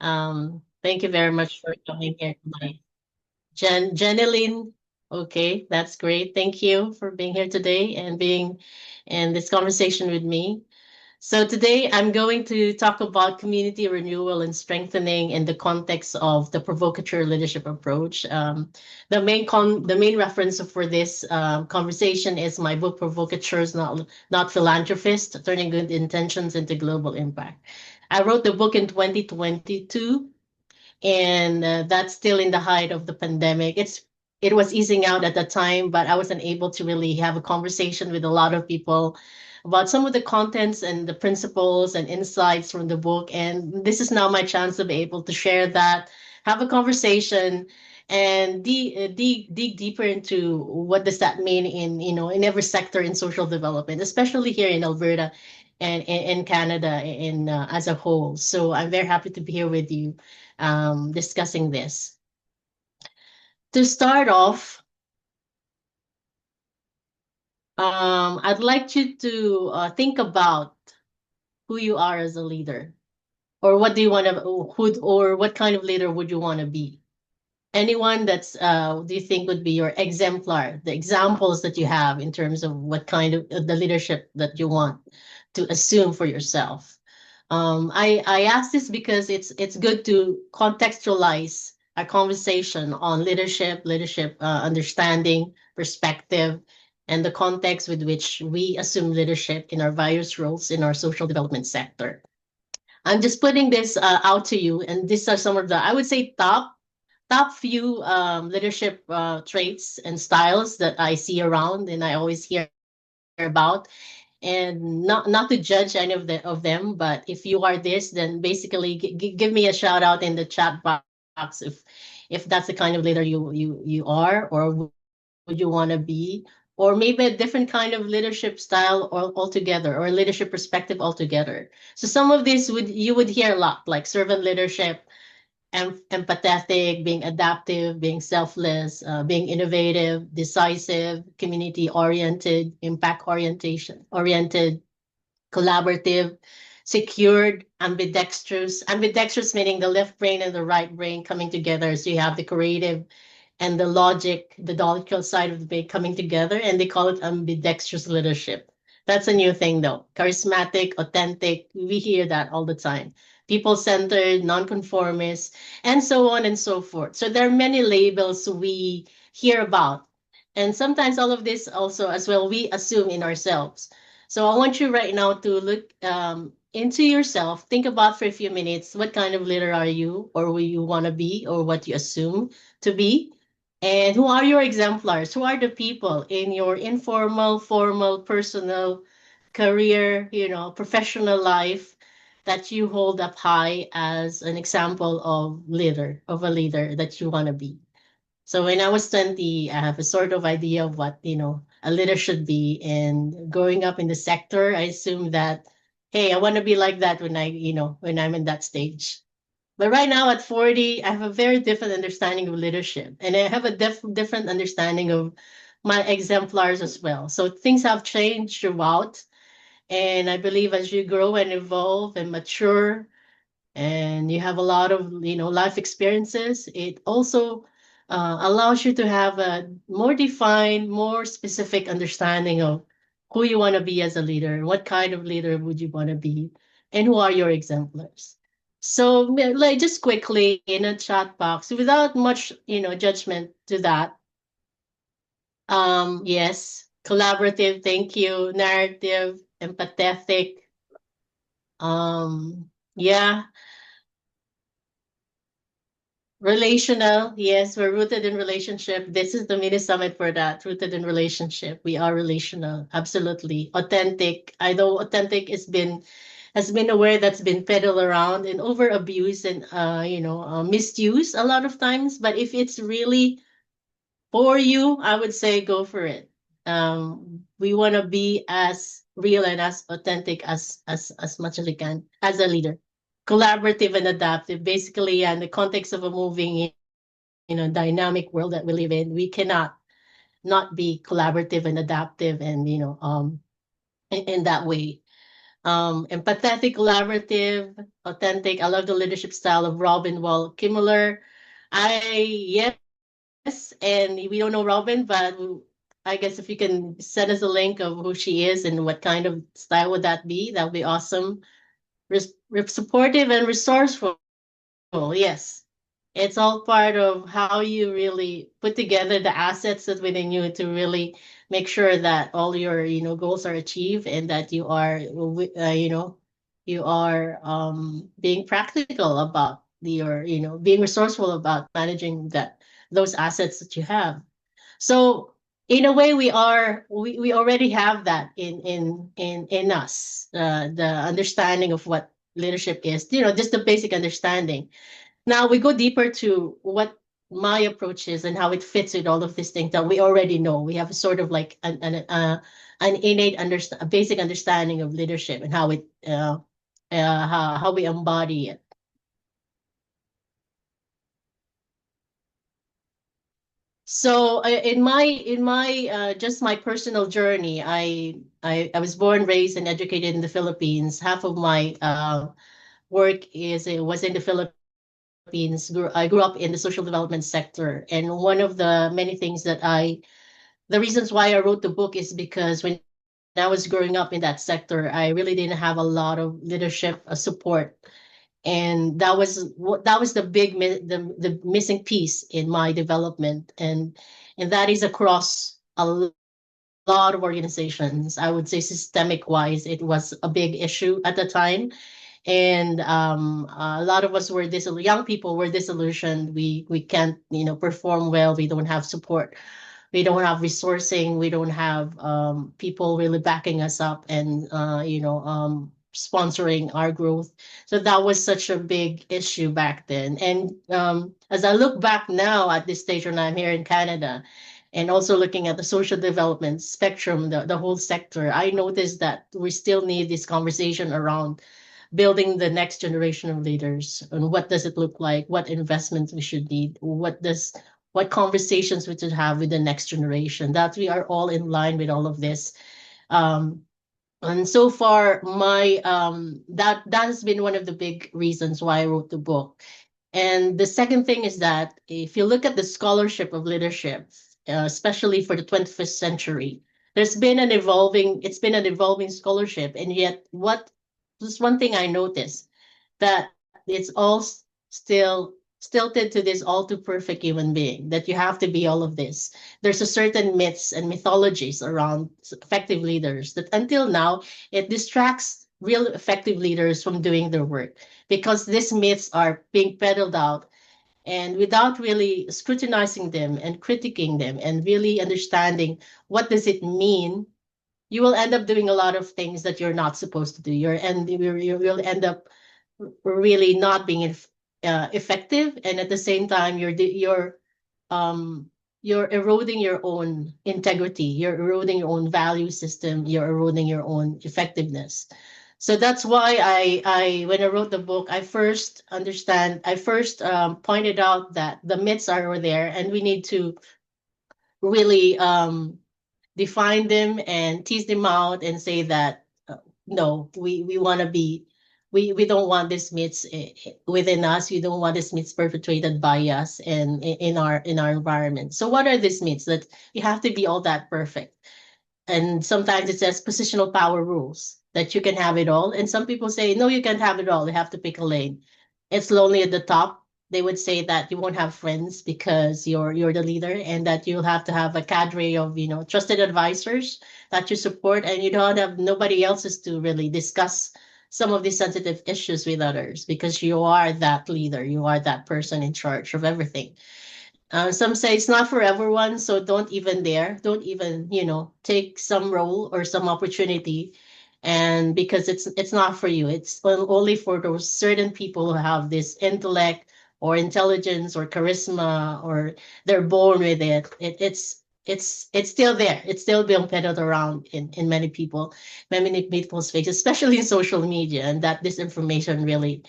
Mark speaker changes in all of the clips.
Speaker 1: Thank you very much for coming here tonight. Jeneline, okay, that's great. Thank you for being here today and being in this conversation with me. So today I'm going to talk about community renewal and strengthening in the context of the provocateur leadership approach. The main reference for this conversation is my book Provocateurs, not Philanthropists: Turning Good Intentions into Global Impact. I wrote the book in 2022, and that's still in the height of the pandemic. It was easing out at the time, but I wasn't able to really have a conversation with a lot of people about some of the contents and the principles and insights from the book. And this is now my chance to be able to share that, have a conversation, and dig deeper into what does that mean in in every sector in social development, especially here in Alberta and in Canada in as a whole. So I'm very happy to be here with you discussing this. To start off, I'd like you to think about who you are as a leader, or what do you want to, who, or what kind of leader would you want to be? Anyone that's do you think would be your exemplar, the examples that you have in terms of what kind of the leadership that you want to assume for yourself. I ask this because it's good to contextualize a conversation on leadership understanding, perspective, and the context with which we assume leadership in our various roles in our social development sector. I'm just putting this out to you, and these are some of the, I would say, top few leadership traits and styles that I see around and I always hear about. And not to judge any of them, but if you are this, then basically give me a shout out in the chat box if that's the kind of leader you are, or would you want to be, or maybe a different kind of leadership style or altogether, or leadership perspective altogether. So some of this would you would hear a lot, like servant leadership, empathetic, being adaptive, being selfless, being innovative, decisive, community oriented, impact oriented, collaborative, secured, ambidextrous. Ambidextrous meaning the left brain and the right brain coming together. So you have the creative and the logical side of the brain coming together, and they call it ambidextrous leadership. That's a new thing though. Charismatic, authentic. We hear that all the time. People centered, nonconformist, and so on and so forth. So there are many labels we hear about. And sometimes all of this also as well, we assume in ourselves. So I want you right now to look into yourself, think about for a few minutes, what kind of leader are you, or who you want to be, or what you assume to be, and who are your exemplars? Who are the people in your informal, formal, personal, career, professional life that you hold up high as an example of a leader that you want to be? So when I was 20, I have a sort of idea of what, a leader should be. And growing up in the sector, I assumed that, hey, I want to be like that when I'm in that stage. But right now at 40, I have a very different understanding of leadership. And I have a different understanding of my exemplars as well. So things have changed throughout. And I believe as you grow and evolve and mature, and you have a lot of life experiences, it also allows you to have a more defined, more specific understanding of who you want to be as a leader, what kind of leader would you want to be, and who are your exemplars. So like just quickly in a chat box without much judgment to that. Yes, collaborative, thank you, narrative, empathetic, yeah. Relational, yes, we're rooted in relationship. This is the mini summit for that. Rooted in relationship. We are relational. Absolutely. Authentic. I know authentic has been a word that's been peddled around and over abused and misused a lot of times. But if it's really for you, I would say go for it. We want to be as real and as authentic as much as we can as a leader. Collaborative and adaptive. Basically, in the context of a moving, dynamic world that we live in, we cannot not be collaborative and adaptive and in that way. Empathetic, collaborative, authentic. I love the leadership style of Robin Wall Kimmerer. Yes, and we don't know Robin, but I guess if you can send us a link of who she is and what kind of style would that would be awesome. Supportive and resourceful. Yes. It's all part of how you really put together the assets that within you to really make sure that all your, goals are achieved and that you are, you are being practical about your, being resourceful about managing those assets that you have. So in a way, we already have that in us, the understanding of what leadership is, just the basic understanding. Now we go deeper to what my approach is and how it fits with all of these things that we already know. We have sort of like an innate a basic understanding of leadership and how we embody it. So in my just my personal journey, I was born, raised, and educated in the Philippines. Half of my work is it was in the Philippines. I grew up in the social development sector, and one of the many things the reasons why I wrote the book is because when I was growing up in that sector, I really didn't have a lot of leadership support, and that was the missing piece in my development, and that is across a lot of organizations. I would say systemic wise, it was a big issue at the time, and a lot of us were young people were disillusioned. We can't perform well. We don't have support. We don't have resourcing. We don't have people really backing us up and sponsoring our growth. So that was such a big issue back then. And as I look back now at this stage when I'm here in Canada, and also looking at the social development spectrum, the whole sector, I noticed that we still need this conversation around building the next generation of leaders and what does it look like, what investments we should need, what conversations we should have with the next generation, that we are all in line with all of this. um, and so far my that has been one of the big reasons why I wrote the book. And the second thing is that if you look at the scholarship of leadership, especially for the 21st century, it's been an evolving scholarship. And yet, just one thing I noticed, that it's all still stilted to this all too perfect human being, that you have to be all of this. There's a certain myths and mythologies around effective leaders that until now, it distracts real effective leaders from doing their work because these myths are being peddled out, and without really scrutinizing them and critiquing them and really understanding what does it mean, you will end up doing a lot of things that you're not supposed to do. You will end up really not being effective, and at the same time um you're eroding your own integrity, you're eroding your own value system, you're eroding your own effectiveness. So that's why I when I wrote the book, I first pointed out that the myths are there and we need to really define them and tease them out and say that no, we want to be we don't want these myths within us. We don't want these myths perpetrated by us and in our environment. So what are these myths? That you have to be all that perfect, and sometimes it says positional power rules that you can have it all. And some people say, no, you can't have it all. You have to pick a lane. It's lonely at the top. They would say that you won't have friends because you're the leader, and that you'll have to have a cadre of trusted advisors that you support, and you don't have nobody else's to really discuss some of these sensitive issues with others because you are that leader. You are that person in charge of everything. Some say it's not for everyone, so don't even dare. Don't even, take some role or some opportunity, and because it's not for you. It's only for those certain people who have this intellect or intelligence or charisma, or they're born with it. It's still there. It's still being peddled around in many people's faces, especially in social media, and that disinformation really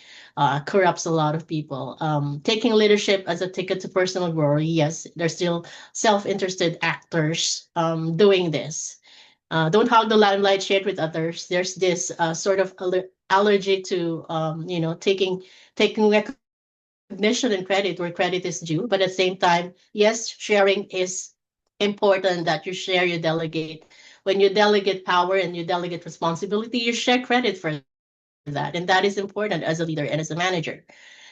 Speaker 1: corrupts a lot of people. Taking leadership as a ticket to personal glory, yes, there's still self-interested actors doing this. Don't hog the limelight, share it with others. There's this sort of allergy to taking recognition and credit where credit is due, but at the same time, yes, sharing is important, that you share, you delegate. When you delegate power and you delegate responsibility, you share credit for that, and that is important as a leader and as a manager.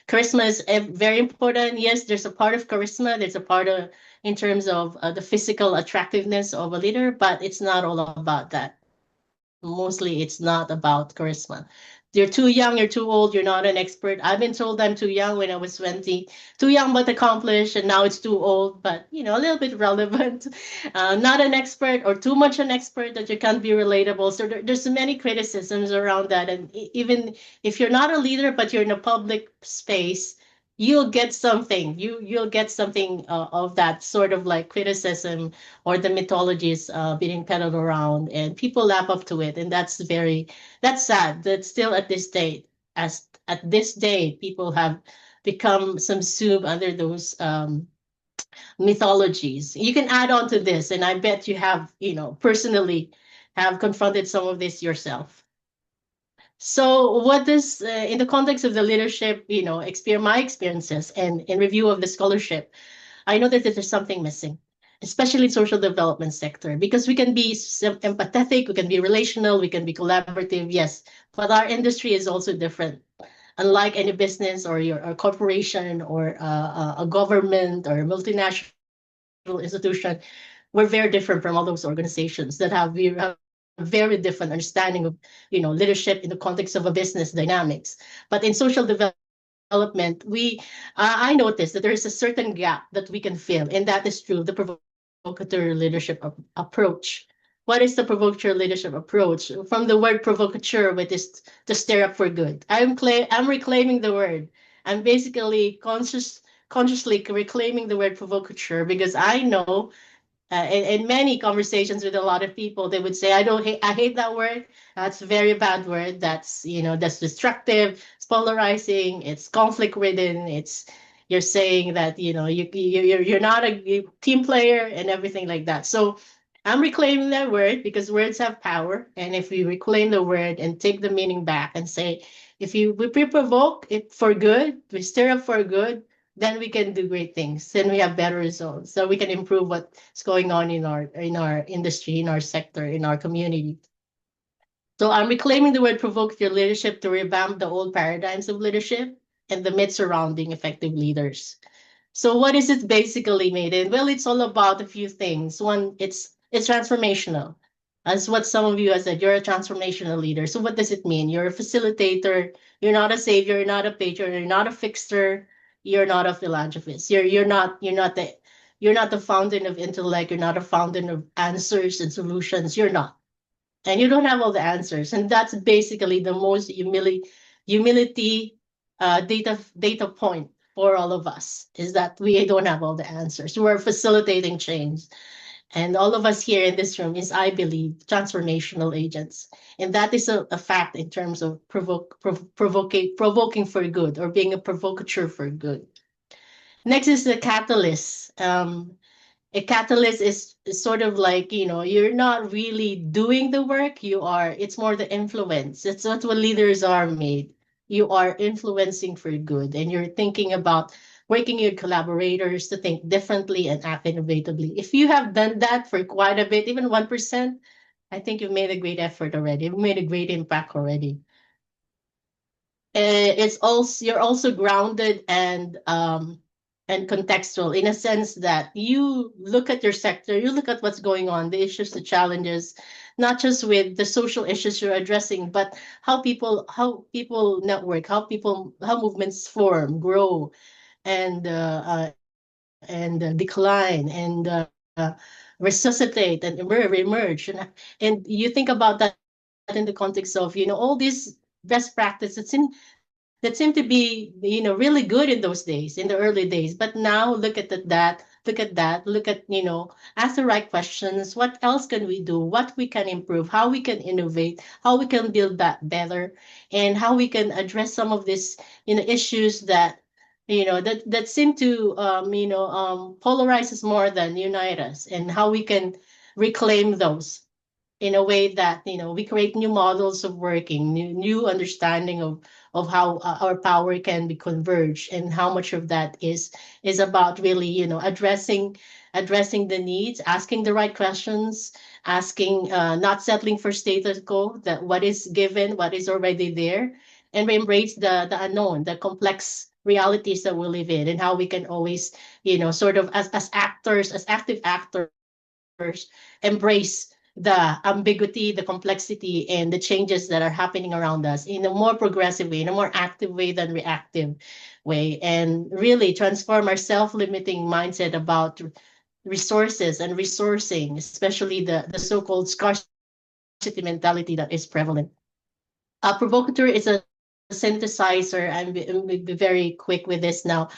Speaker 1: Charisma is very important. Yes, there's a part of charisma. There's a part of, in terms of the physical attractiveness of a leader, but it's not all about that. Mostly, it's not about charisma. You're too young, you're too old, you're not an expert. I've been told I'm too young when I was 20, too young but accomplished, and now it's too old, but a little bit relevant. Not an expert, or too much an expert that you can't be relatable. So there's many criticisms around that. And even if you're not a leader, but you're in a public space, you'll get something. You'll get something of that sort of like criticism, or the mythologies being peddled around, and people lap up to it, and that's sad that still at this date, as at this day, people have become subsumed under those mythologies. You can add on to this, and I bet you have, personally have confronted some of this yourself. So what does, in the context of the leadership, my experiences and in review of the scholarship, I know that there's something missing, especially in social development sector, because we can be empathetic, we can be relational, we can be collaborative, yes, but our industry is also different. Unlike any business or your a corporation or a government or a multinational institution, we're very different from all those organizations that have very different understanding of leadership in the context of a business dynamics. But in social development, I noticed that there is a certain gap that we can fill, and that is through the provocateur leadership approach. What is the provocateur leadership approach? From the word provocateur, which is to stir up for good. I'm reclaiming the word. I'm basically consciously reclaiming the word provocateur, because I know in many conversations with a lot of people, they would say, I hate that word. That's a very bad word. That's destructive, it's polarizing, it's conflict ridden. You're saying that, you're not a team player and everything like that. So I'm reclaiming that word, because words have power. And if we reclaim the word and take the meaning back and say, if we provoke it for good, we stir up for good, then we can do great things. Then we have better results. So we can improve what's going on in our industry, in our sector, in our community. So I'm reclaiming the word provoke your leadership to revamp the old paradigms of leadership and the myths surrounding effective leaders. So what is it basically, Maiden? Well, it's all about a few things. One, it's transformational. As what some of you have said, you're a transformational leader. So what does it mean? You're a facilitator. You're not a savior. You're not a patron. You're not a fixer. You're not a philanthropist. You're not the fountain of intellect. You're not a fountain of answers and solutions. You're not, and you don't have all the answers. And that's basically the most humility data point for all of us, is that we don't have all the answers. We're facilitating change. And all of us here in this room is, I believe, transformational agents. And that is a fact in terms of provoking for good, or being a provocateur for good. Next is the catalyst. A catalyst is sort of like, you're not really doing the work. It's more the influence. That's what leaders are made. You are influencing for good, and you're thinking about working with collaborators to think differently and act innovatively. If you have done that for quite a bit, even 1%, I think you've made a great effort already. You've made a great impact already. You're also grounded and contextual, in a sense that you look at your sector, you look at what's going on, the issues, the challenges, not just with the social issues you're addressing, but how people network, how movements form, grow, and decline, and resuscitate and emerge. And you think about that in the context of, all these best practices that seem to be, really good in those days, in the early days. But now look at, ask the right questions. What else can we do? What we can improve? How we can innovate? How we can build that better? And how we can address some of these, issues that seem to, polarize us more than unite us, and how we can reclaim those in a way that, we create new models of working, new understanding of how our power can be converged, and how much of that is about really, addressing the needs, asking the right questions, asking, not settling for status quo, that what is given, what is already there, and we embrace the unknown, the complex realities that we live in, and how we can always, sort of as actors, as active actors, embrace the ambiguity, the complexity, and the changes that are happening around us in a more progressive way, in a more active way than reactive way, and really transform our self-limiting mindset about resources and resourcing, especially the so-called scarcity mentality that is prevalent. A provocateur is a synthesizer. I'm very quick with this now,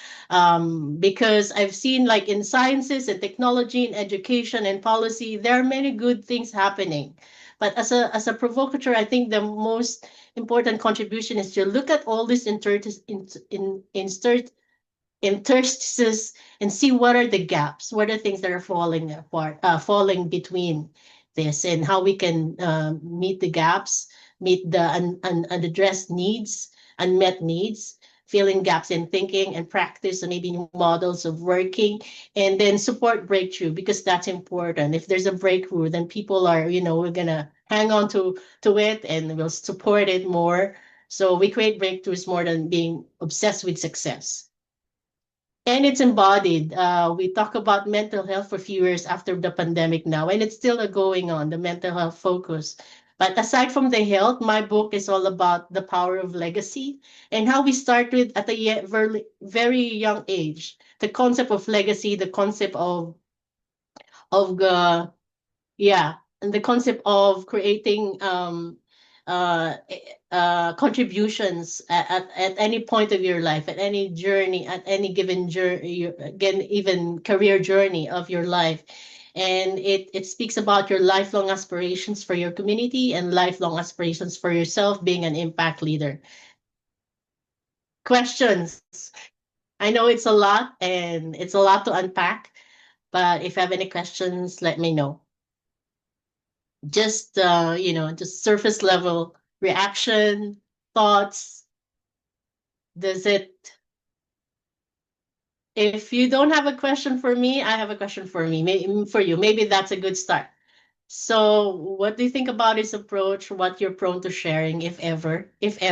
Speaker 1: because I've seen, like, in sciences and technology and education and policy, there are many good things happening. But as a provocateur, I think the most important contribution is to look at all these interstices, and see what are the gaps, what are things that are falling apart, falling between this, and how we can meet the gaps, meet the unaddressed needs, unmet needs, filling gaps in thinking and practice, and maybe new models of working, and then support breakthrough, because that's important. If there's a breakthrough, then people are, we're gonna hang on to it, and we'll support it more. So we create breakthroughs more than being obsessed with success. And it's embodied. We talk about mental health for a few years after the pandemic now, and it's still going on, the mental health focus. But aside from the health, my book is all about the power of legacy, and how we start with at a very, very young age. The concept of legacy, the concept of the yeah, and the concept of creating uh, contributions at any point of your life, at any journey, at any given journey, again, even career journey of your life. And it speaks about your lifelong aspirations for your community and lifelong aspirations for yourself, being an impact leader. Questions? I know it's a lot and it's a lot to unpack, but if you have any questions, let me know. Just just surface level reaction, thoughts. Does it If you don't have a question for me, I have a question for for you. Maybe that's a good start. So what do you think about his approach, what you're prone to sharing, if ever it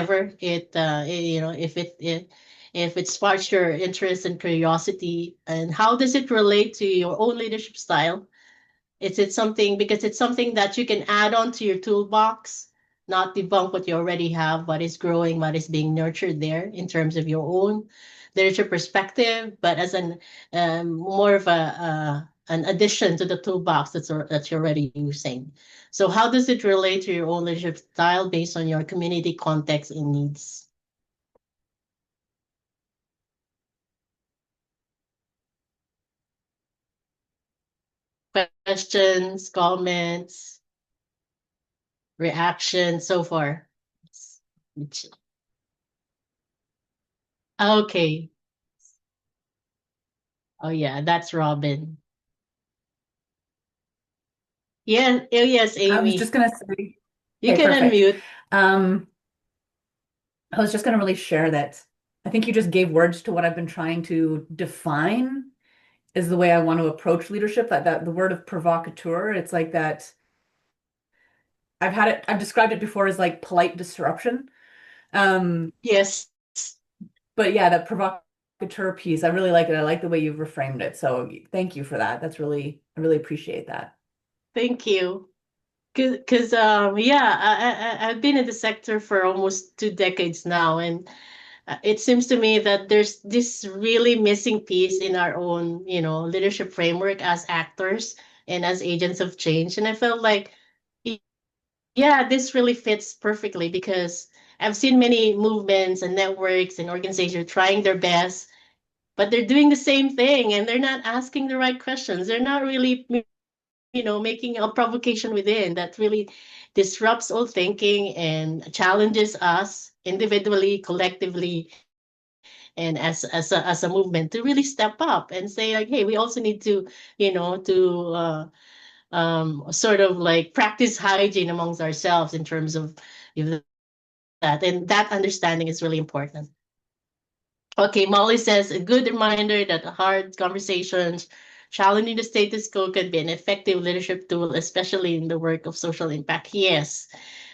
Speaker 1: if it sparks your interest and curiosity, and how does it relate to your own leadership style? Is it something, because it's something that you can add on to your toolbox, not debunk what you already have, what is growing, what is being nurtured there in terms of your own literature perspective, but as an more of an addition to the toolbox that you're already using. So how does it relate to your own leadership style based on your community context and needs? Questions, comments, reactions so far? Okay. Oh yeah, that's Robin. Yeah, oh yes,
Speaker 2: I was just
Speaker 1: Amy.
Speaker 2: gonna say,
Speaker 1: You
Speaker 2: okay,
Speaker 1: can
Speaker 2: perfect.
Speaker 1: unmute.
Speaker 2: Um, I was just gonna really share that I think you just gave words to what I've been trying to define is the way I want to approach leadership. That the word of provocateur, it's like that. I've described it before as like polite disruption. Um,
Speaker 1: Yes,
Speaker 2: but yeah, that provocateur piece, I really like it. I like the way you've reframed it. So thank you for that. I really appreciate that.
Speaker 1: thank you. Cause yeah, I've been in the sector for almost 2 decades now, and it seems to me that there's this really missing piece in our own, leadership framework as actors and as agents of change. And I felt like, y- yeah, this really fits perfectly, because I've seen many movements and networks and organizations trying their best, but they're doing the same thing, and they're not asking the right questions. They're not really, making a provocation within that really disrupts all thinking and challenges us individually, collectively, and as a movement to really step up and say, like, hey, we also need to, to sort of like practice hygiene amongst ourselves in terms of that, and that understanding is really important. Okay, Molly says a good reminder that hard conversations challenging the status quo can be an effective leadership tool, especially in the work of social impact. Yes,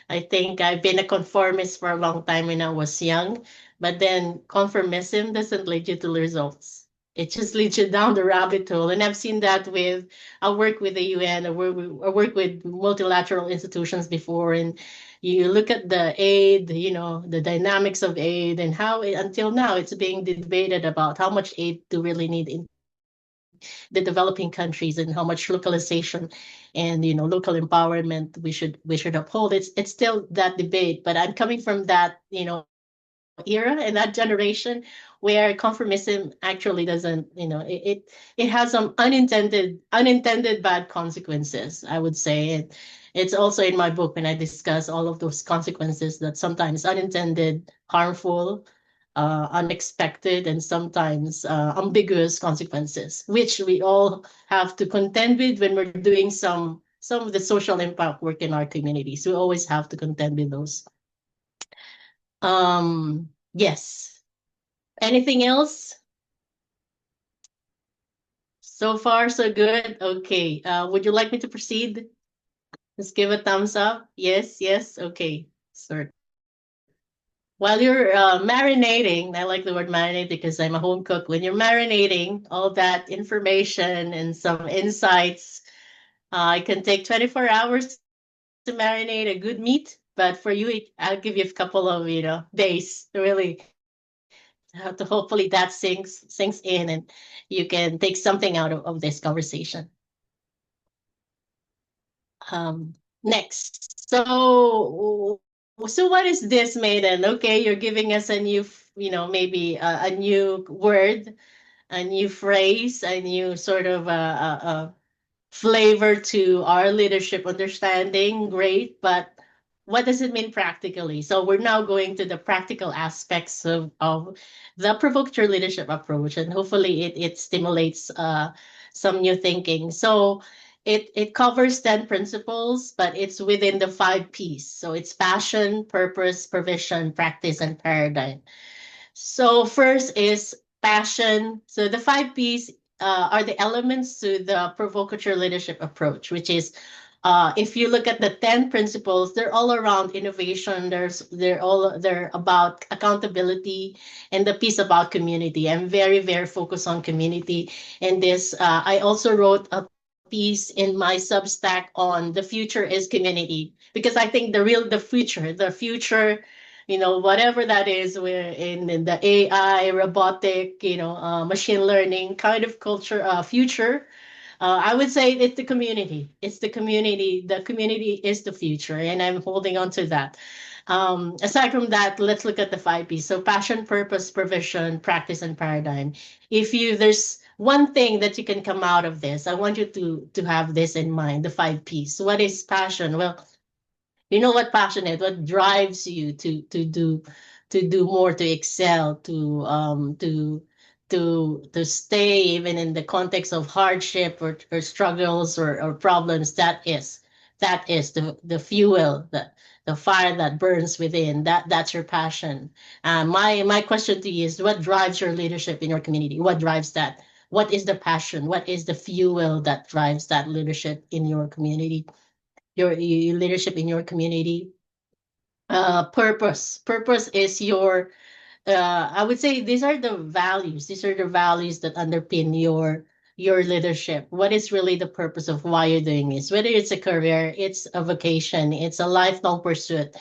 Speaker 1: I think I've been a conformist for a long time when I was young, but then conformism doesn't lead you to the results. It just leads you down the rabbit hole. And I've seen that with, I work with the UN, I work with multilateral institutions before, and you look at the aid, the dynamics of aid and how until now it's being debated about how much aid do really need in the developing countries and how much localization and local empowerment we should uphold. It's still that debate, but I'm coming from that era and that generation where conformism actually doesn't it has some unintended bad consequences, I would say. And it's also in my book when I discuss all of those consequences, that sometimes unintended, harmful, unexpected, and sometimes ambiguous consequences, which we all have to contend with when we're doing some of the social impact work in our communities. We always have to contend with those. Yes. Anything else? So far, so good. Okay. Would you like me to proceed? Just give a thumbs up. Yes, yes. Okay. Sir. While you're marinating, I like the word marinate because I'm a home cook. When you're marinating all that information and some insights, it can take 24 hours to marinate a good meat. But for you, I'll give you a couple of, days to really to hopefully that sinks in and you can take something out of this conversation. Next. So what is this, Maiden? Okay, you're giving us a new, maybe a new word, a new phrase, a new sort of a flavor to our leadership understanding. Great, but what does it mean practically? So we're now going to the practical aspects of the provocateur leadership approach, and hopefully it stimulates some new thinking. So it covers 10 principles, but it's within the 5 P's. So it's passion, purpose, provision, practice, and paradigm. So first is passion. So the 5 P's are the elements to the provocateur leadership approach, which is if you look at the 10 principles, they're all around innovation. They're about accountability and the piece about community. I'm very, very focused on community. And this, I also wrote a piece in my Substack on the future is community, because I think the future, whatever that is, we're in the AI, robotic, machine learning kind of culture, future. I would say it's the community. It's the community. The community is the future, and I'm holding on to that. Aside from that, let's look at the 5 P's. So passion, purpose, provision, practice, and paradigm. If there's one thing that you can come out of this, I want you to have this in mind, the 5 P's. So what is passion? Well, you know what passion is, what drives you to do more, to excel, to stay even in the context of hardship or struggles or problems. That is the fuel, the fire that burns within. That's your passion. My question to you is, what drives your leadership in your community? What drives that? What is the passion? What is the fuel that drives that leadership in your community? Your leadership in your community. Purpose is your, I would say these are the values that underpin your leadership. What is really the purpose of why you're doing this? Whether it's a career, it's a vocation, it's a lifelong pursuit,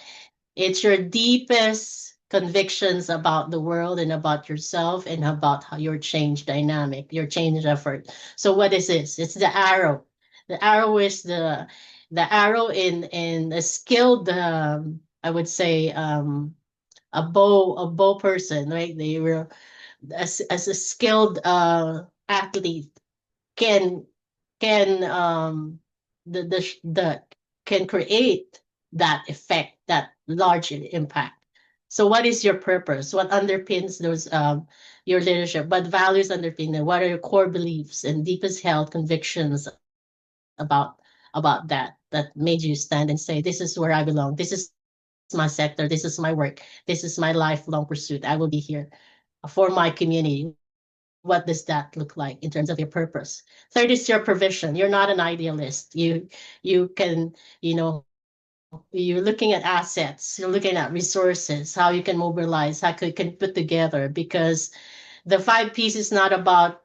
Speaker 1: it's your deepest convictions about the world and about yourself and about how your change dynamic, your change effort. So what is this? It's the arrow. The arrow is the arrow in a skilled, I would say, a bow person, right? They were as a skilled athlete can can the can create that effect, that large impact. So what is your purpose? What underpins those your leadership? What values underpin it? What are your core beliefs and deepest held convictions about about that made you stand and say, this is where I belong. This is my sector. This is my work. This is my lifelong pursuit. I will be here for my community. What does that look like in terms of your purpose? Third is your provision. You're not an idealist. You can, you're looking at assets, you're looking at resources, how you can mobilize, how you can put together, because the 5Ps is not about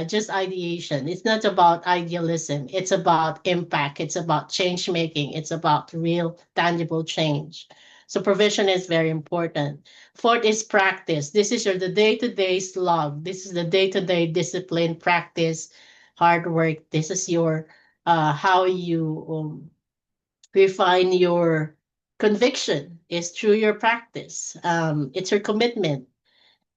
Speaker 1: just ideation. It's not about idealism. It's about impact. It's about change making. It's about real, tangible change. So provision is very important. Fourth is practice. This is the day-to-day slog. This is the day-to-day discipline, practice, hard work. This is your how you refine your conviction is through your practice. It's your commitment.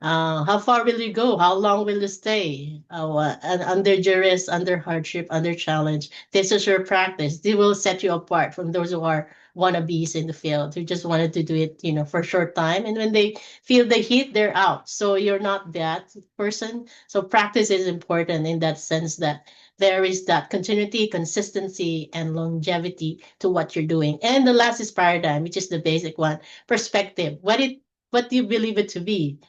Speaker 1: How far will you go? How long will you stay? Under duress, under hardship, under challenge. This is your practice. They will set you apart from those who are wannabes in the field who just wanted to do it, for a short time. And when they feel the heat, they're out. So you're not that person. So practice is important in that sense that there is that continuity, consistency, and longevity to what you're doing. And the last is paradigm, which is the basic one. Perspective. What do you believe it to be?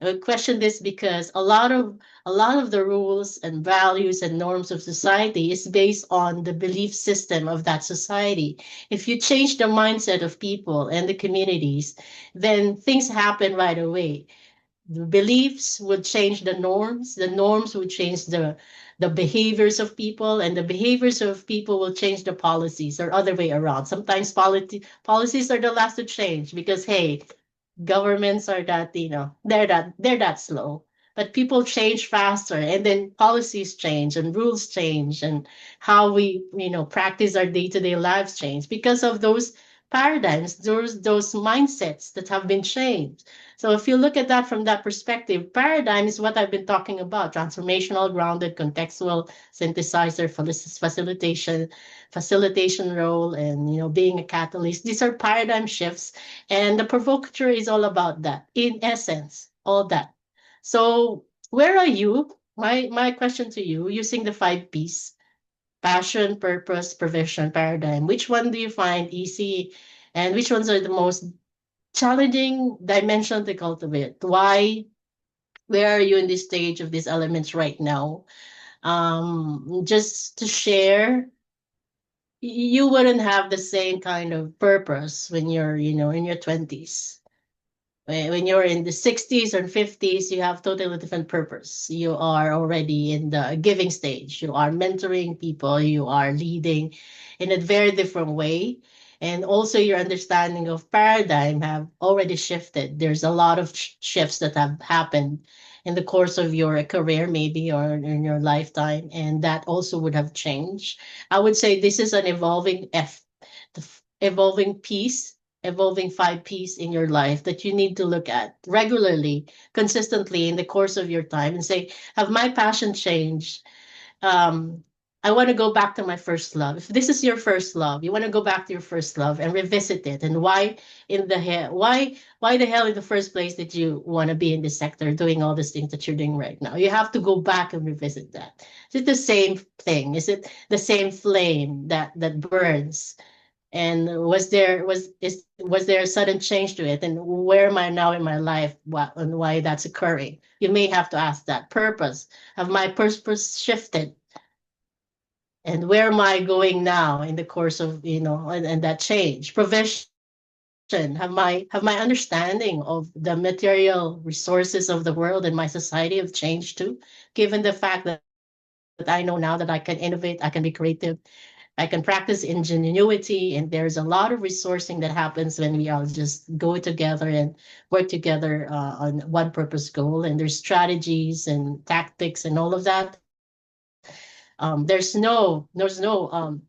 Speaker 1: I would question this because a lot of the rules and values and norms of society is based on the belief system of that society. If you change the mindset of people and the communities, then things happen right away. The beliefs would change the norms would change the behaviors of people, and the behaviors of people will change the policies, or other way around. Sometimes policies are the last to change because, hey, governments are that, they're that slow, but people change faster, and then policies change and rules change, and how we practice our day-to-day lives change because of those paradigms, those mindsets that have been changed. So if you look at that from that perspective, paradigm is what I've been talking about: transformational, grounded, contextual, synthesizer, facilitation role, and being a catalyst. These are paradigm shifts, and the provocateur is all about that, in essence, all that. So where are you? My question to you, using the 5 Ps: passion, purpose, provision, paradigm. Which one do you find easy, and which ones are the most challenging dimension to cultivate? Why? Where are you in this stage of these elements right now? Just to share, you wouldn't have the same kind of purpose when you're, in your 20s. When you're in the 60s or 50s, you have totally different purpose. You are already in the giving stage. You are mentoring people. You are leading in a very different way. And also your understanding of paradigm have already shifted. There's a lot of shifts that have happened in the course of your career, maybe, or in your lifetime. And that also would have changed. I would say this is an evolving piece, evolving 5 Ps in your life that you need to look at regularly, consistently in the course of your time, and say, have my passion changed? Um, I want to go back to my first love. If this is your first love, you want to go back to your first love and revisit it. And why the hell in the first place did you want to be in this sector doing all these things that you're doing right now? You have to go back and revisit that. Is it the same thing? Is it the same flame that burns? And was there a sudden change to it? And where am I now in my life? What and why that's occurring? You may have to ask that. Purpose. Have my purpose shifted? And where am I going now in the course of, and that change? Provision. Have my understanding of the material resources of the world and my society have changed too, given the fact that I know now that I can innovate, I can be creative, I can practice ingenuity, and there's a lot of resourcing that happens when we all just go together and work together on one purpose goal. And there's strategies and tactics and all of that. There's no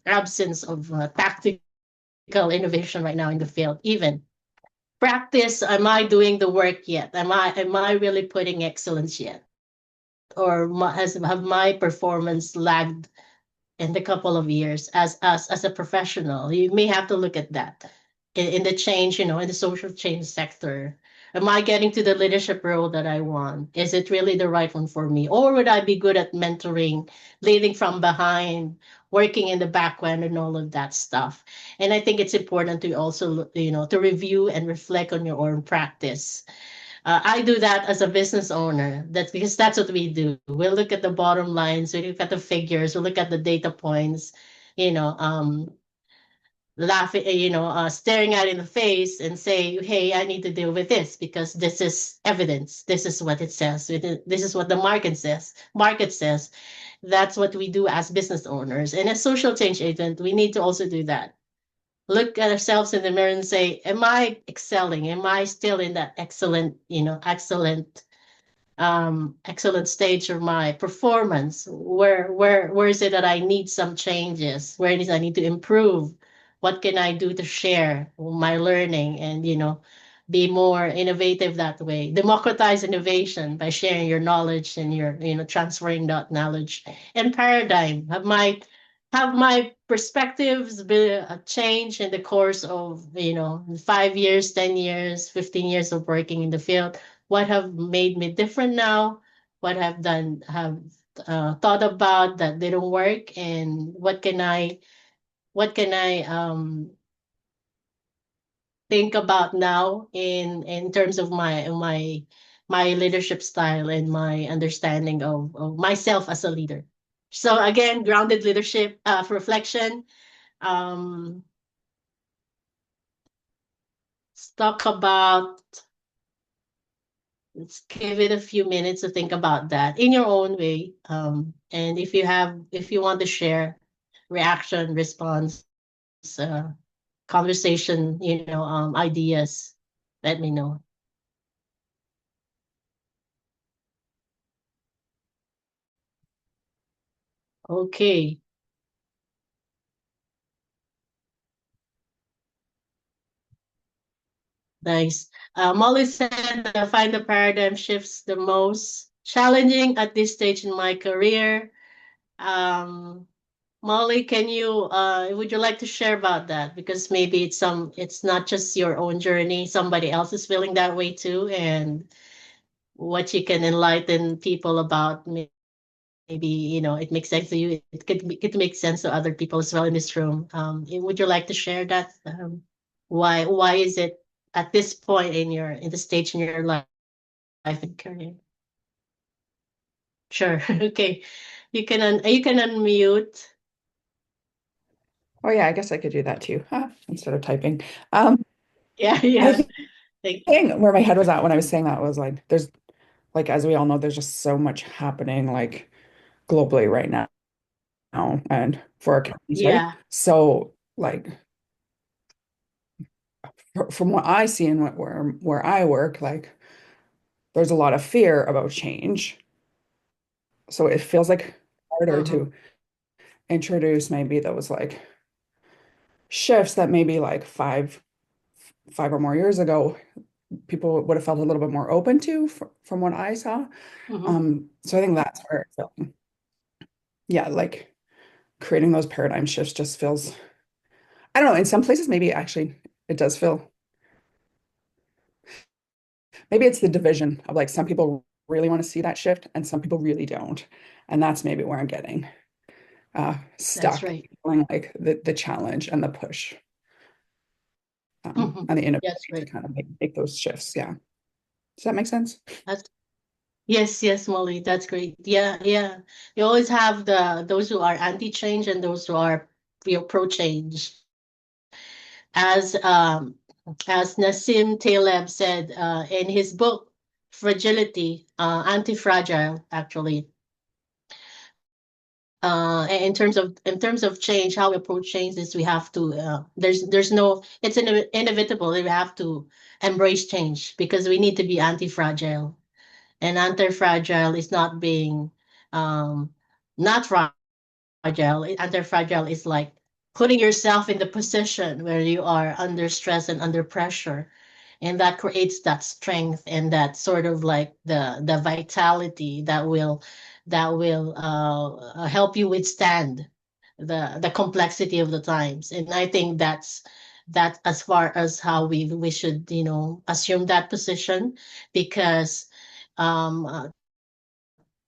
Speaker 1: absence of tactical innovation right now in the field. Even practice, am I doing the work yet? Am I really putting excellence yet? Or have my performance lagged in the couple of years as a professional? You may have to look at that in the change, in the social change sector. Am I getting to the leadership role that I want? Is it really the right one for me? Or would I be good at mentoring, leading from behind, working in the background and all of that stuff? And I think it's important to also, to review and reflect on your own practice. I do that as a business owner. That's because that's what we do. We look at the bottom lines, we look at the figures, we look at the data points, you know, laughing, staring at it in the face and say, hey, I need to deal with this because this is evidence. This is what it says. This is what the market says. Market says. That's what we do as business owners. And as social change agent, we need to also do that. Look at ourselves in the mirror and say, am I excelling? Am I still in that excellent stage of my performance? Where is it that I need some changes? Where it is I need to improve? What can I do to share my learning and be more innovative that way? Democratize innovation by sharing your knowledge and your transferring that knowledge and paradigm. Have my perspectives been changed in the course of 5 years, 10 years, 15 years of working in the field? What have made me different now? What have thought about that didn't work, and what can I think about now in terms of my leadership style and my understanding of myself as a leader. So again, grounded leadership reflection. Um, let's talk about Let's give it a few minutes to think about that in your own way. And if you want to share reaction, response, uh, conversation, ideas, let me know. Okay, nice. Molly said, I find the paradigm shifts the most challenging at this stage in my career. Um, Molly, would you like to share about that? Because maybe it's not just your own journey, somebody else is feeling that way too, and what you can enlighten people about, maybe, it makes sense to you. It could make sense to other people as well in this room. Would you like to share that? Why is it at this point in the stage in your life and career? Sure. Okay. You can unmute.
Speaker 3: Oh yeah, I guess I could do that too, instead of typing. Um,
Speaker 1: Yeah,
Speaker 3: I
Speaker 1: yeah.
Speaker 3: think where my head was at when I was saying that was like, there's like, as we all know, there's just so much happening like globally right now and for our companies, right?
Speaker 1: Yeah.
Speaker 3: So like from what I see and where I work, like there's a lot of fear about change. So it feels like harder
Speaker 1: Mm-hmm.
Speaker 3: to introduce maybe those like shifts that maybe like five or more years ago people would have felt a little bit more open to from what I saw.
Speaker 1: Mm-hmm.
Speaker 3: So I think that's where it felt, yeah, like creating those paradigm shifts just feels, I don't know, in some places maybe actually it does feel, maybe it's the division of like some people really want to see that shift and some people really don't. And that's maybe where I'm getting
Speaker 1: That's
Speaker 3: stuck,
Speaker 1: right.
Speaker 3: feeling like the challenge and the push
Speaker 1: Mm-hmm.
Speaker 3: and the
Speaker 1: That's
Speaker 3: innovation to
Speaker 1: right.
Speaker 3: kind of make those shifts. Yeah. Does that make sense?
Speaker 1: That's Yes, yes, Molly. That's great. Yeah, yeah. You always have those who are anti-change and those who are pro-change. As um as Nassim Taleb said in his book Fragility, Anti-Fragile, actually. In terms of change, how we approach change is we have to there's no it's inevitable. We have to embrace change because we need to be anti-fragile. And anti-fragile is not being not fragile. Anti-fragile is like putting yourself in the position where you are under stress and under pressure, and that creates that strength and that sort of like the vitality that will help you withstand the complexity of the times. And I think that as far as how we should, assume that position, because um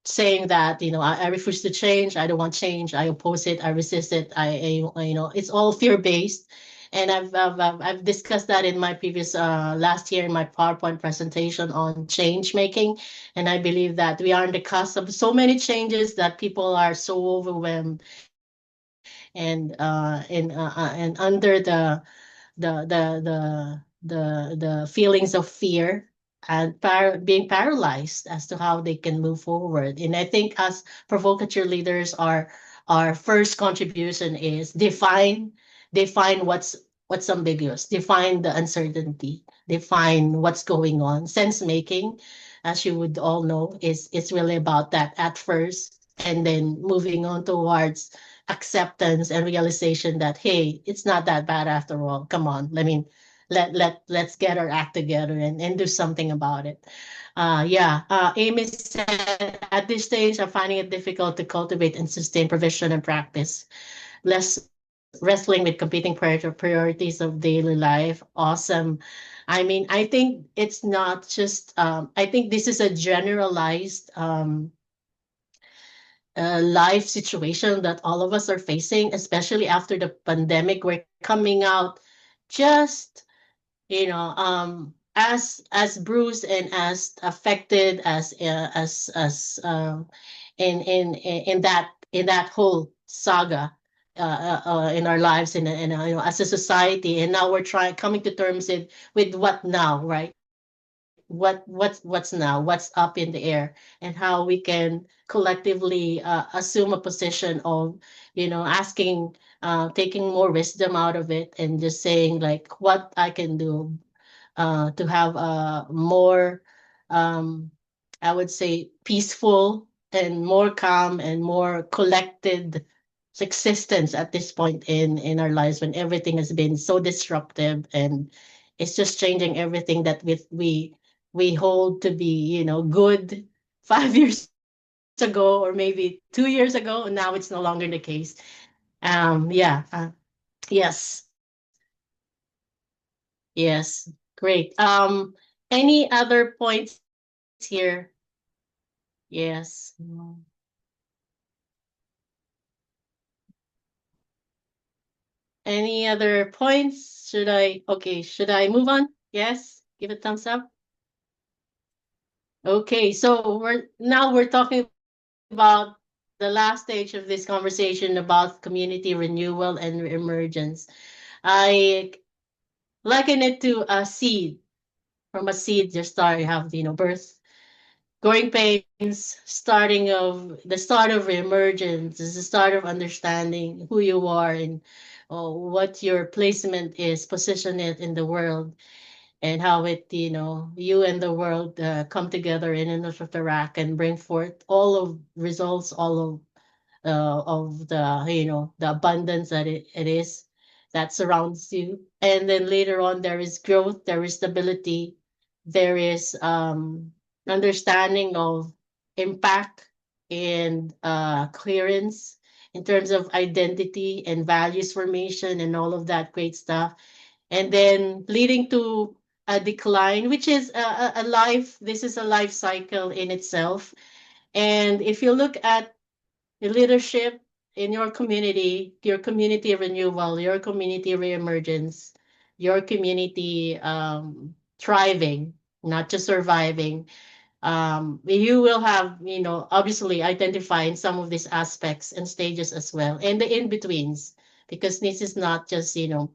Speaker 1: saying that, I refuse to change, I don't want change, I oppose it, I resist it, it's all fear based. And I've discussed that in my previous last year in my PowerPoint presentation on change making. And I believe that we are on the cusp of so many changes that people are so overwhelmed and under the feelings of fear and being paralyzed as to how they can move forward. And I think as provocateur leaders, our first contribution is define what's ambiguous, define the uncertainty, define what's going on. Sense making, as you would all know, is really about that at first, and then moving on towards acceptance and realization that, hey, it's not that bad after all. Come on, let's get our act together and do something about it. Yeah, Amy said, at this stage, I'm finding it difficult to cultivate and sustain provision and practice, less wrestling with competing priorities of daily life. Awesome. I mean, I think it's not just, I think this is a generalized life situation that all of us are facing, especially after the pandemic. We're coming out just, as bruised and as affected as in that whole saga in our lives, as a society. And now we're trying coming to terms with what now, right? What's now, what's up in the air, and how we can collectively assume a position of, asking, taking more wisdom out of it, and just saying like what I can do to have a more, um, I would say, peaceful and more calm and more collected existence at this point in our lives, when everything has been so disruptive, and it's just changing everything that we hold to be, good 5 years ago, or maybe 2 years ago, and now it's no longer the case. Yeah. Yes. Yes. Great. Any other points here? Yes. Any other points? Should I move on? Yes. Give a thumbs up. Okay, so we're talking about the last stage of this conversation about community renewal and emergence. I liken it to a seed. From a seed, you start, you have, birth, growing pains, the start of emergence, is the start of understanding who you are, and what your placement is, position it in the world, and how it, you and the world come together in an interact and bring forth all of results, all of the, the abundance that it is that surrounds you. And then later on, there is growth, there is stability, there is understanding of impact and clearance in terms of identity and values formation and all of that great stuff. And then leading to a decline, which is a life, this is a life cycle in itself. And if you look at the leadership in your community renewal, your community reemergence, your community thriving, not just surviving, you will have, obviously identifying some of these aspects and stages as well, and the in-betweens, because this is not just, and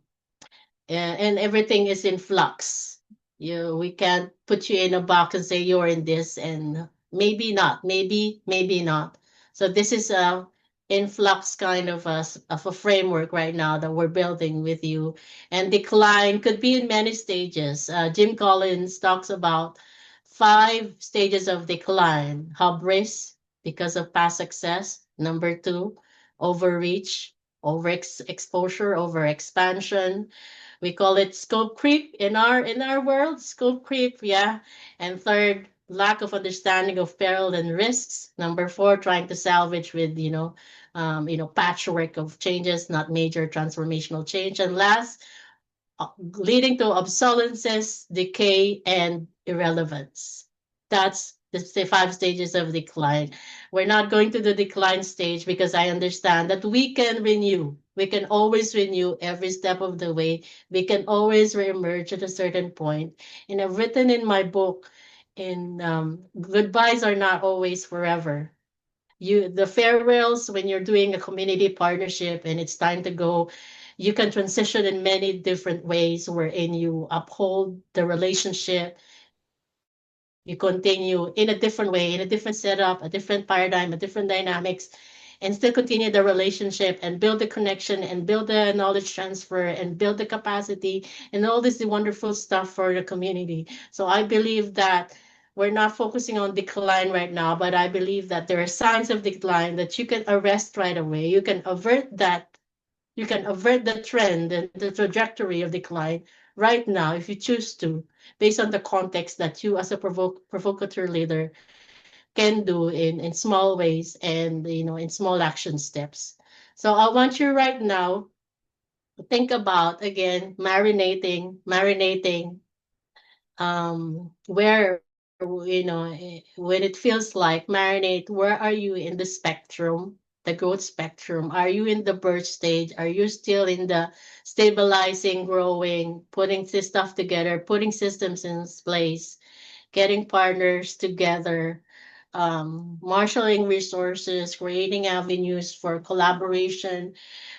Speaker 1: everything is in flux. We can't put you in a box and say you're in this, and maybe not, maybe not. So this is a influx kind of a framework right now that we're building with you. And decline could be in many stages. Jim Collins talks about 5 stages of decline: hubris, because of past success; number 2, overreach, exposure, over expansion. We call it scope creep in our world, scope creep, yeah. And third, lack of understanding of peril and risks. Number 4, trying to salvage with, patchwork of changes, not major transformational change. And last, leading to obsolescence, decay, and irrelevance. That's the 5 stages of decline. We're not going to the decline stage because I understand that we can renew. We can always renew every step of the way. We can always reemerge at a certain point. And I've written in my book, goodbyes are not always forever. The farewells when you're doing a community partnership and it's time to go, you can transition in many different ways wherein you uphold the relationship, you continue in a different way, in a different setup, a different paradigm, a different dynamics, and still continue the relationship and build the connection and build the knowledge transfer and build the capacity and all this wonderful stuff for the community. So I believe that we're not focusing on decline right now, but I believe that there are signs of decline that you can arrest right away. You can avert that. You can avert the trend and the trajectory of decline right now if you choose to, based on the context that you as a provocateur leader can do in small ways and in small action steps. So I want you right now to think about again marinating where when it feels like marinate, where are you in the spectrum, the growth spectrum? Are you in the birth stage? Are you still in the stabilizing, growing, putting this stuff together, putting systems in place, getting partners together, marshaling resources, creating avenues for collaboration,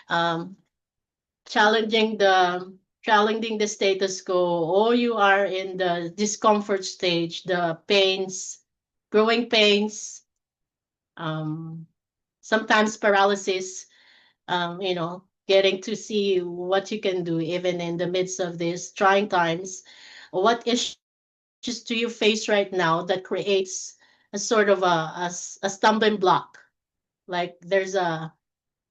Speaker 1: um, challenging the challenging the status quo, or you are in the discomfort stage, the pains, growing pains, um, sometimes paralysis, getting to see what you can do even in the midst of these trying times. What issues do you face right now that creates a sort of a stumbling block? Like there's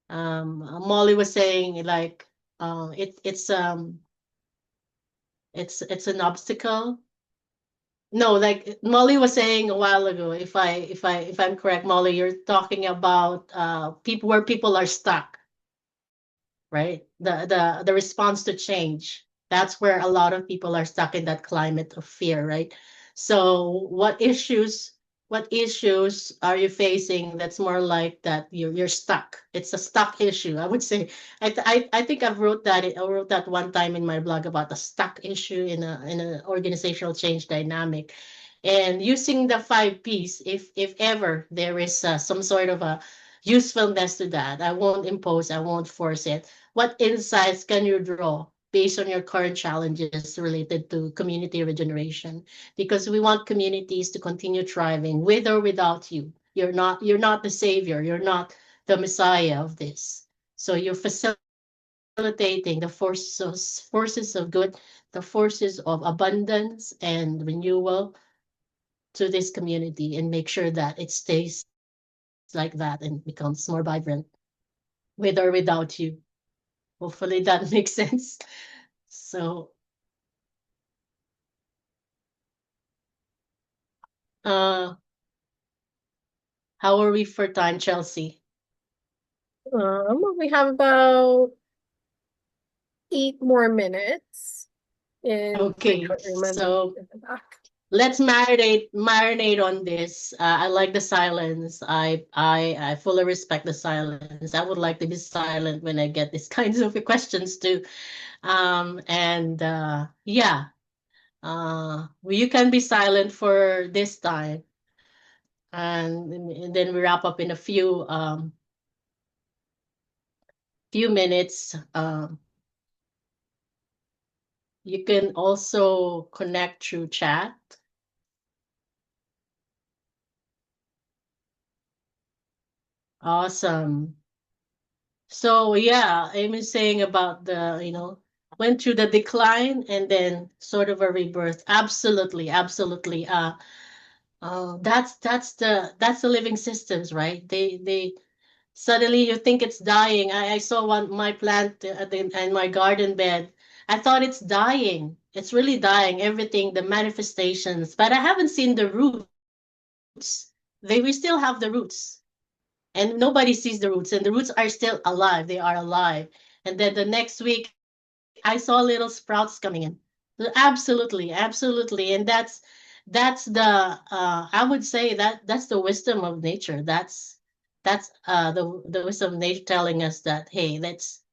Speaker 1: Molly was saying, like it's an obstacle. No, like Molly was saying a while ago, if I'm correct, Molly, you're talking about people where people are stuck, right? The response to change. That's where a lot of people are stuck in that climate of fear, right? So what issues are you facing that's more like that you're stuck? It's a stuck issue, I would say. I think I wrote that one time in my blog about a stuck issue in an organizational change dynamic. And using the 5 Ps, if ever there is some sort of a usefulness to that, I won't impose, I won't force it. What insights can you draw based on your current challenges related to community regeneration? Because we want communities to continue thriving with or without you. You're not the savior, you're not the messiah of this. So you're facilitating the forces of good, the forces of abundance and renewal to this community, and make sure that it stays like that and becomes more vibrant with or without you. Hopefully that makes sense. So, uh, how are we for time, Chelsea?
Speaker 4: We have about 8 more minutes in my
Speaker 1: Okay,
Speaker 4: short room and
Speaker 1: so
Speaker 4: in the back.
Speaker 1: let's marinate on this. I like the silence. I fully respect the silence. I would like to be silent when I get these kinds of questions too. And yeah, you can be silent for this time, and then we wrap up in a few minutes. You can also connect through chat. Awesome. So yeah, Amy saying about went through the decline and then sort of a rebirth. Absolutely, absolutely. That's the living systems, right? They suddenly you think it's dying. I saw my plant and my garden bed. I thought it's dying. It's really dying. Everything, the manifestations, but I haven't seen the roots. We still have the roots, and nobody sees the roots, and the roots are still alive. They are alive. And then the next week, it's I saw little sprouts coming in. Absolutely, absolutely. And that's the I would say that that's the wisdom of nature. That's the wisdom of nature telling us that, hey, that's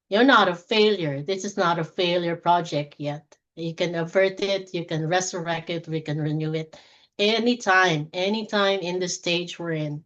Speaker 1: you're not a failure. This is not a failure project yet. You can avert it, you can resurrect it, we can renew it anytime in the stage we're in.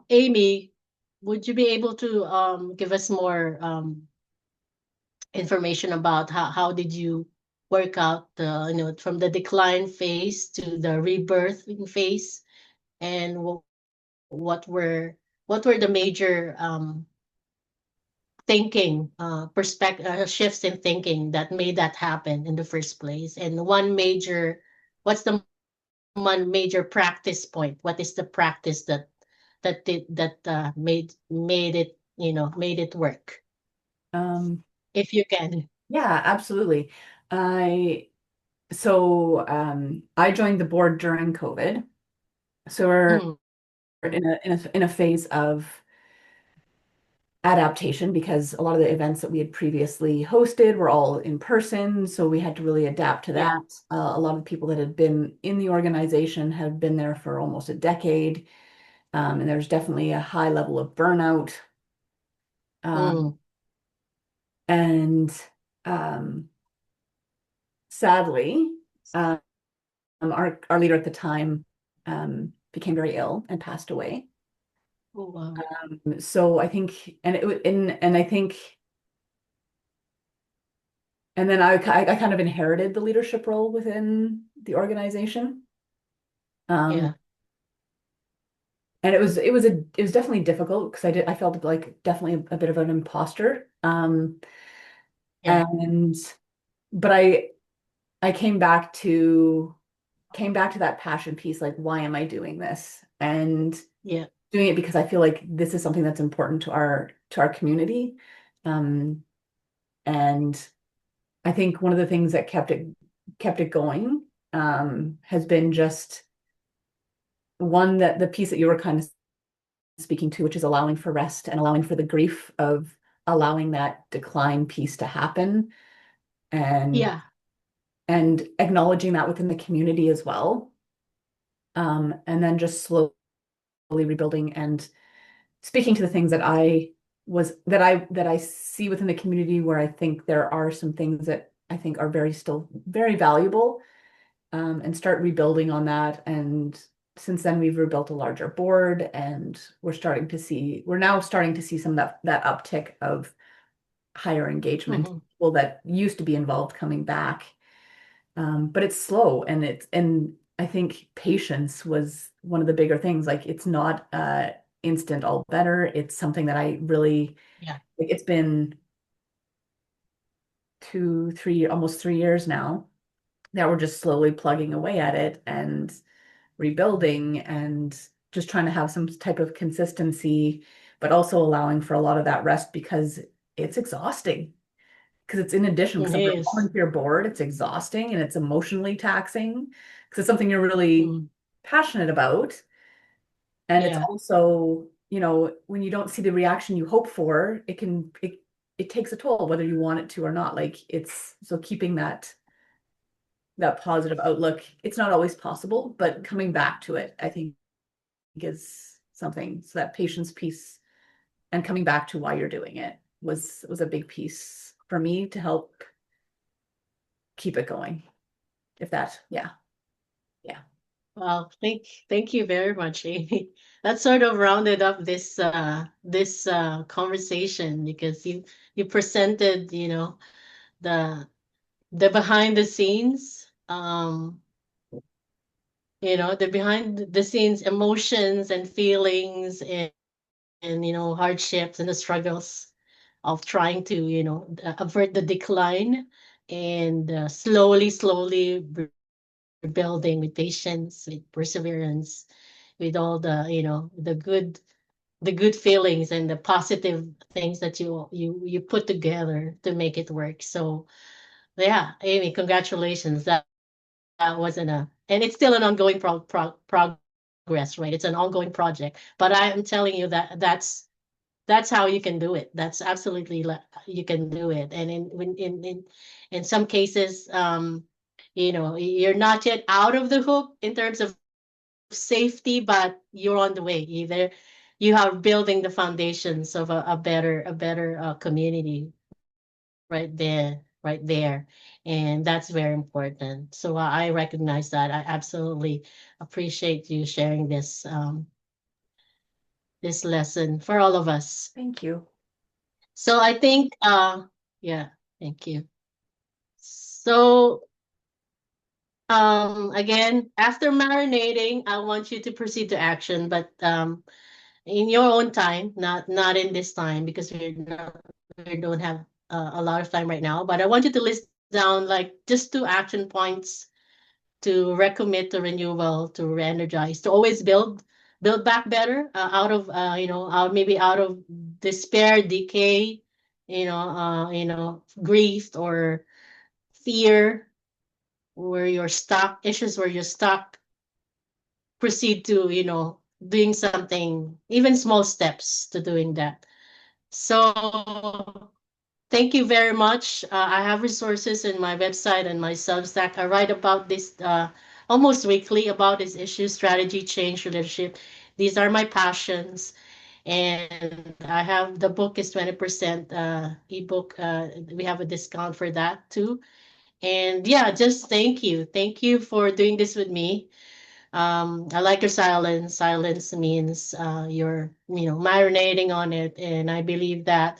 Speaker 1: Amy, would you be able to give us more information about how did you work out the, from the decline phase to the rebirthing phase, and what were what were the major thinking perspective shifts in thinking that made that happen in the first place, and what's the one major practice point? What is the practice that made it, made it work,
Speaker 2: Um,
Speaker 1: if you can?
Speaker 2: yeah, absolutely. I I joined the board during COVID. So we're
Speaker 1: Mm,
Speaker 2: in a phase of adaptation because a lot of the events that we had previously hosted were all in person, so we had to really adapt to
Speaker 1: yeah.
Speaker 2: that. A lot of people that had been in the organization had been there for almost a decade, and there's definitely a high level of burnout. Um,
Speaker 1: Mm,
Speaker 2: and um, Sadly, our leader at the time became very ill and passed away.
Speaker 1: oh, wow.
Speaker 2: So I think, and I think, and then I kind of inherited the leadership role within the organization. Um,
Speaker 1: Yeah.
Speaker 2: and it was definitely difficult because I felt like definitely a bit of an imposter.
Speaker 1: Yeah.
Speaker 2: And but I came back to that passion piece, like why am I doing this? And
Speaker 1: Yeah.
Speaker 2: doing it because I feel like this is something that's important to our community. Um, and I think one of the things that kept it going has been just one, that the piece that you were kind of speaking to, which is allowing for rest and allowing for the grief of allowing that decline piece to happen, and
Speaker 1: Yeah.
Speaker 2: acknowledging that within the community as well. And then just slowly rebuilding and speaking to the things that I see within the community, where I think there are some things that I think are still very valuable, and start rebuilding on that. And since then, we've rebuilt a larger board, and we're now starting to see some of that uptick of higher engagement,
Speaker 1: Hmm.
Speaker 2: people that used to be involved coming back. But it's slow, and I think patience was one of the bigger things. Like, it's not instant all better. It's something that I really,
Speaker 1: Yeah.
Speaker 2: like, it's been almost 3 years now that we're just slowly plugging away at it and rebuilding, and just trying to have some type of consistency, but also allowing for a lot of that rest because it's exhausting. Because it's in addition,
Speaker 1: It
Speaker 2: because I'm a
Speaker 1: is.
Speaker 2: volunteer board, it's exhausting and it's emotionally taxing because it's something you're really
Speaker 1: Mm,
Speaker 2: passionate about. And it's
Speaker 1: yeah.
Speaker 2: also, when you don't see the reaction you hope for, it takes a toll, whether you want it to or not. Like, it's so keeping that positive outlook, it's not always possible, but coming back to it, I think, is something. So that patience piece and coming back to why you're doing it was a big piece for me to help keep it going. If that, yeah, yeah.
Speaker 1: Well, thank you very much, Amy. That sort of rounded up this conversation because you presented, the the behind the scenes, the behind the scenes emotions and feelings and hardships and the struggles of trying to, avert the decline and slowly rebuilding with patience, with perseverance, with all the, the good feelings and the positive things that you put together to make it work. So yeah, Amy, congratulations. That wasn't and it's still an ongoing progress, right? It's an ongoing project, but I am telling you that that's how you can do it. That's absolutely you can do it. And in some cases, you're not yet out of the hook in terms of safety, but you're on the way. You are building the foundations of a better community right there, and that's very important. So I recognize that. I absolutely appreciate you sharing this lesson for all of us.
Speaker 2: Thank you.
Speaker 1: So I think, yeah, thank you. So, again, after marinating, I want you to proceed to action, but in your own time, not in this time because we don't have a lot of time right now. But I want you to list down like just 2 action points to recommit to renewal, to re-energize, to always build back better out of maybe out of despair, decay, grief or fear, where you're stuck, issues where you're stuck, proceed to, doing something, even small steps to doing that. So thank you very much. I have resources in my website and my Substack. I write about this almost weekly about this issue, strategy, change, leadership. These are my passions. And I have the book is 20% ebook. We have a discount for that too. And yeah, just thank you. Thank you for doing this with me. I like your silence. Silence means you're, marinating on it. And I believe that